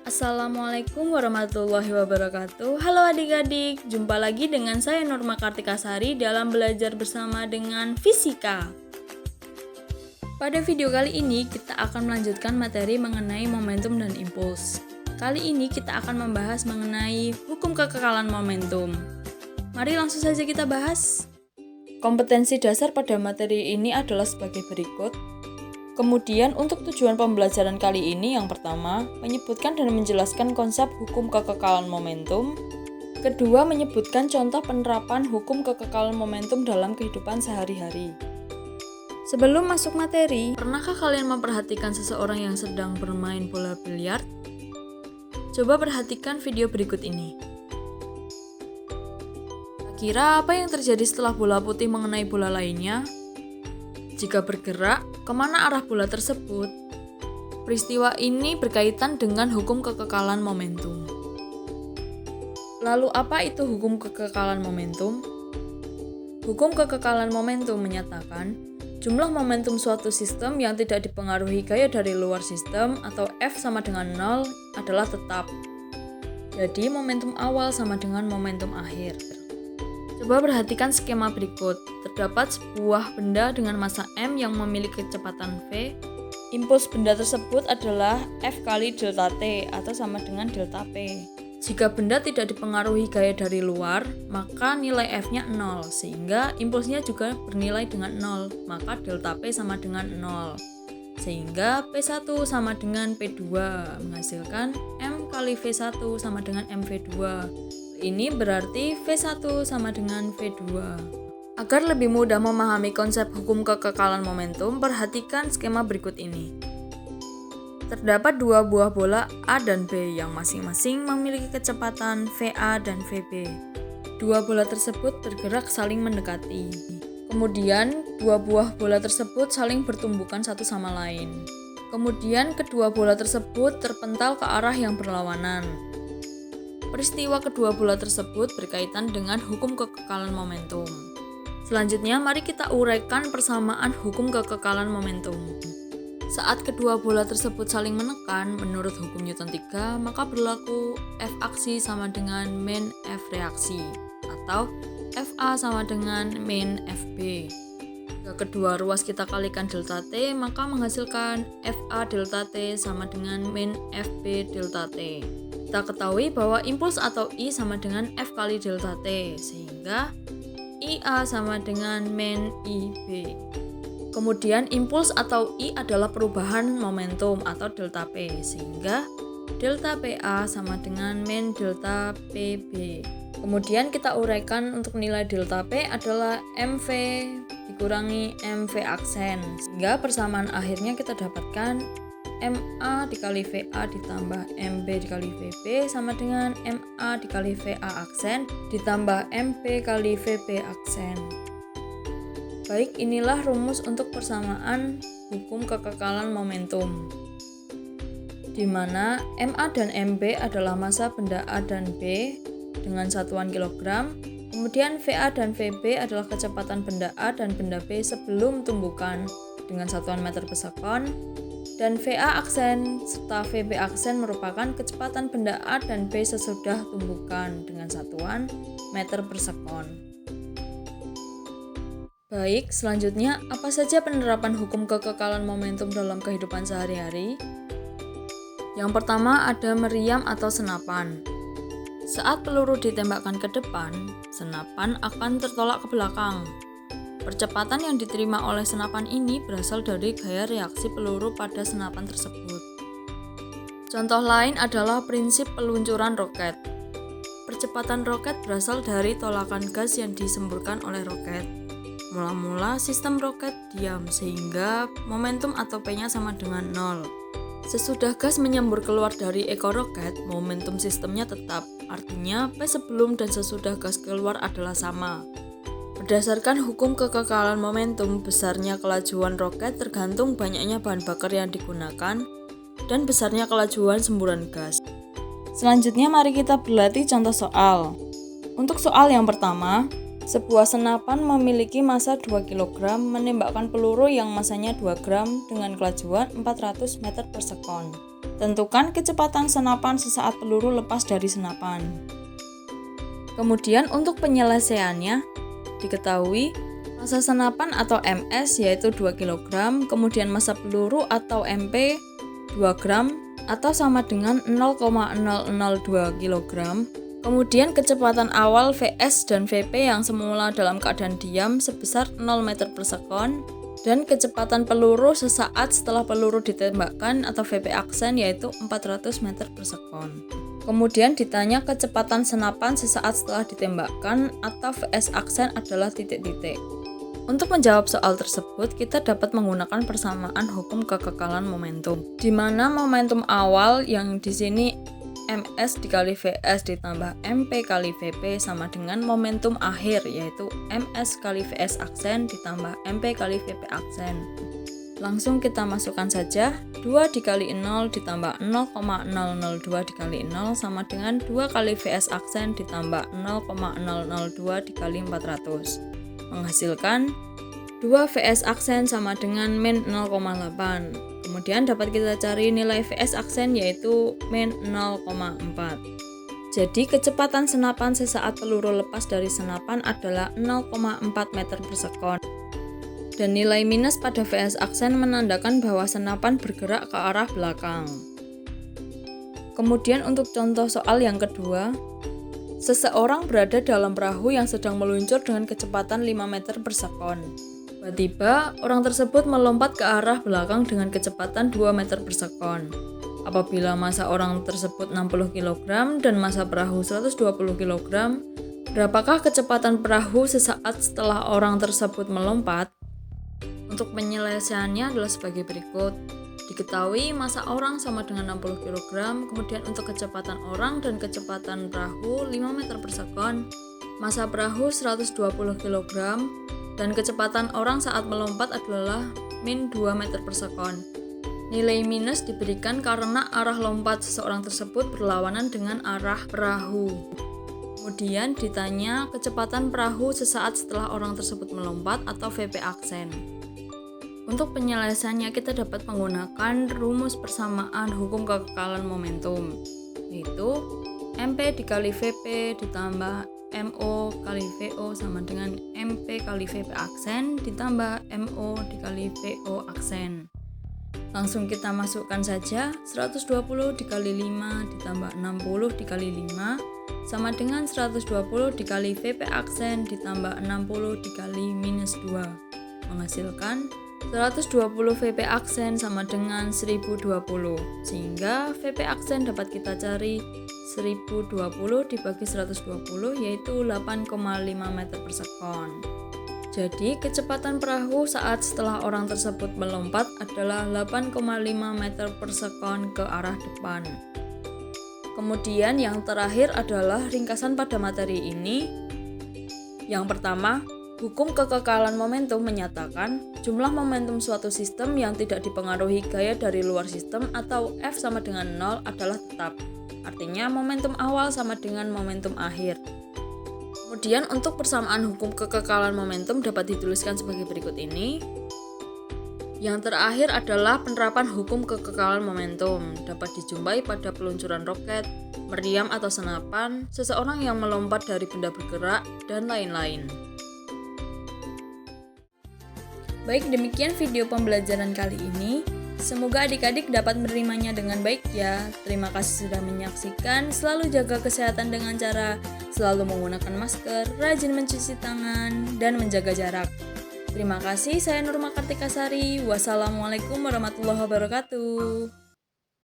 Assalamualaikum warahmatullahi wabarakatuh. Halo adik-adik, jumpa lagi dengan saya Nurma Kartikasari dalam belajar bersama dengan fisika. Pada video kali ini kita akan melanjutkan materi mengenai momentum dan impuls. Kali ini kita akan membahas mengenai hukum kekekalan momentum. Mari langsung saja kita bahas. Kompetensi dasar pada materi ini adalah sebagai berikut. Kemudian untuk tujuan pembelajaran kali ini yang pertama, menyebutkan dan menjelaskan konsep hukum kekekalan momentum. Kedua, menyebutkan contoh penerapan hukum kekekalan momentum dalam kehidupan sehari-hari. Sebelum masuk materi, pernahkah kalian memperhatikan seseorang yang sedang bermain bola biliar? Coba perhatikan video berikut ini. Kira apa yang terjadi setelah bola putih mengenai bola lainnya? Jika bergerak, kemana arah bola tersebut? Peristiwa ini berkaitan dengan hukum kekekalan momentum. Lalu apa itu hukum kekekalan momentum? Hukum kekekalan momentum menyatakan jumlah momentum suatu sistem yang tidak dipengaruhi gaya dari luar sistem atau F sama dengan 0 adalah tetap. Jadi momentum awal sama dengan momentum akhir. Coba perhatikan skema berikut. Terdapat sebuah benda dengan massa M yang memiliki kecepatan V. Impuls benda tersebut adalah F kali delta T atau sama dengan delta P. Jika benda tidak dipengaruhi gaya dari luar, maka nilai F-nya 0, sehingga impulsnya juga bernilai dengan 0, maka delta P sama dengan 0. Sehingga P1 sama dengan P2, menghasilkan M kali V1 sama dengan MV2. Ini berarti V1 sama dengan V2. Agar lebih mudah memahami konsep hukum kekekalan momentum, perhatikan skema berikut ini. Terdapat dua buah bola A dan B yang masing-masing memiliki kecepatan VA dan VB. Dua bola tersebut bergerak saling mendekati. Kemudian, dua buah bola tersebut saling bertumbukan satu sama lain. Kemudian, kedua bola tersebut terpental ke arah yang berlawanan. Peristiwa kedua bola tersebut berkaitan dengan hukum kekekalan momentum. Selanjutnya, mari kita uraikan persamaan hukum kekekalan momentum. Saat kedua bola tersebut saling menekan, menurut hukum Newton 3, maka berlaku F aksi sama dengan min F reaksi, atau FA sama dengan min FB. Jika kedua ruas kita kalikan delta T, maka menghasilkan FA delta T sama dengan min FB delta T. Kita ketahui bahwa impuls atau I sama dengan F kali delta T, sehingga IA sama dengan min IB. Kemudian impuls atau I adalah perubahan momentum atau delta P, sehingga delta PA sama dengan min delta PB. Kemudian kita uraikan untuk nilai delta P adalah MV dikurangi MV aksen, sehingga persamaan akhirnya kita dapatkan MA dikali VA ditambah MB dikali VB sama dengan MA dikali VA aksen ditambah MB kali VB aksen. Baik, inilah rumus untuk persamaan hukum kekekalan momentum, di mana MA dan MB adalah massa benda A dan B dengan satuan kilogram, kemudian VA dan VB adalah kecepatan benda A dan benda B sebelum tumbukan dengan satuan meter per sekon, dan VA aksen serta VB aksen merupakan kecepatan benda A dan B sesudah tumbukan dengan satuan meter per sekon. Baik, selanjutnya apa saja penerapan hukum kekekalan momentum dalam kehidupan sehari-hari? Yang pertama ada meriam atau senapan. Saat peluru ditembakkan ke depan, senapan akan tertolak ke belakang. Percepatan yang diterima oleh senapan ini berasal dari gaya reaksi peluru pada senapan tersebut. Contoh lain adalah prinsip peluncuran roket. Percepatan roket berasal dari tolakan gas yang disemburkan oleh roket. Mula-mula sistem roket diam sehingga momentum atau P-nya sama dengan 0. Sesudah gas menyembur keluar dari ekor roket, momentum sistemnya tetap. Artinya P sebelum dan sesudah gas keluar adalah sama. Berdasarkan hukum kekekalan momentum, besarnya kelajuan roket tergantung banyaknya bahan bakar yang digunakan dan besarnya kelajuan semburan gas. Selanjutnya mari kita berlatih contoh soal. Untuk soal yang pertama, sebuah senapan memiliki massa 2 kg menembakkan peluru yang massanya 2 gram dengan kelajuan 400 meter per sekon. Tentukan kecepatan senapan sesaat peluru lepas dari senapan. Kemudian untuk penyelesaiannya, diketahui massa senapan atau MS yaitu 2 kg, kemudian massa peluru atau MP 2 gram atau sama dengan 0,002 kg. Kemudian kecepatan awal Vs dan Vp yang semula dalam keadaan diam sebesar 0 meter per sekon, dan kecepatan peluru sesaat setelah peluru ditembakkan atau Vp aksen yaitu 400 meter per sekon. Kemudian ditanya kecepatan senapan sesaat setelah ditembakkan atau Vs aksen adalah titik-titik. Untuk menjawab soal tersebut, kita dapat menggunakan persamaan hukum kekekalan momentum, di mana momentum awal yang di sini MS dikali Vs ditambah MP kali Vp sama dengan momentum akhir yaitu MS kali Vs aksen ditambah MP kali Vp aksen. Langsung kita masukkan saja, 2 dikali 0 ditambah 0,002 dikali 0 sama dengan 2 kali Vs aksen ditambah 0,002 dikali 400. Menghasilkan 2 Vs aksen sama dengan min 0,8. Kemudian dapat kita cari nilai Vs aksen yaitu min 0,4. Jadi kecepatan senapan sesaat peluru lepas dari senapan adalah 0,4 meter per sekon. Dan nilai minus pada Vs aksen menandakan bahwa senapan bergerak ke arah belakang. Kemudian untuk contoh soal yang kedua, seseorang berada dalam perahu yang sedang meluncur dengan kecepatan 5 meter per sekon. Tiba-tiba, orang tersebut melompat ke arah belakang dengan kecepatan 2 meter per sekon. Apabila massa orang tersebut 60 kg dan massa perahu 120 kg, berapakah kecepatan perahu sesaat setelah orang tersebut melompat? Untuk penyelesaiannya adalah sebagai berikut. Diketahui massa orang sama dengan 60 kg, kemudian untuk kecepatan orang dan kecepatan perahu 5 meter per sekon, massa perahu 120 kg, dan kecepatan orang saat melompat adalah min 2 meter per sekon. Nilai minus diberikan karena arah lompat seseorang tersebut berlawanan dengan arah perahu. Kemudian ditanya kecepatan perahu sesaat setelah orang tersebut melompat atau Vp aksen. Untuk penyelesaiannya kita dapat menggunakan rumus persamaan hukum kekekalan momentum, yaitu MP dikali Vp ditambah MO kali VO sama dengan MP kali Vp aksen ditambah MO dikali VO aksen. Langsung kita masukkan saja, 120 dikali 5 ditambah 60 dikali 5 sama dengan 120 dikali Vp aksen ditambah 60 dikali minus 2. Menghasilkan 120 Vp aksen sama dengan 1020, sehingga Vp aksen dapat kita cari 1020 dibagi 120 yaitu 8,5 meter per sekon. Jadi kecepatan perahu saat setelah orang tersebut melompat adalah 8,5 meter per sekon ke arah depan. Kemudian yang terakhir adalah ringkasan pada materi ini. Yang pertama, hukum kekekalan momentum menyatakan jumlah momentum suatu sistem yang tidak dipengaruhi gaya dari luar sistem atau F sama dengan 0 adalah tetap. Artinya momentum awal sama dengan momentum akhir. Kemudian untuk persamaan hukum kekekalan momentum dapat dituliskan sebagai berikut ini. Yang terakhir adalah penerapan hukum kekekalan momentum. Dapat dijumpai pada peluncuran roket, meriam atau senapan, seseorang yang melompat dari benda bergerak, dan lain-lain. Baik, demikian video pembelajaran kali ini. Semoga adik-adik dapat menerimanya dengan baik ya. Terima kasih sudah menyaksikan. Selalu jaga kesehatan dengan cara selalu menggunakan masker, rajin mencuci tangan, dan menjaga jarak. Terima kasih, saya Nurma Kartikasari. Wassalamualaikum warahmatullahi wabarakatuh.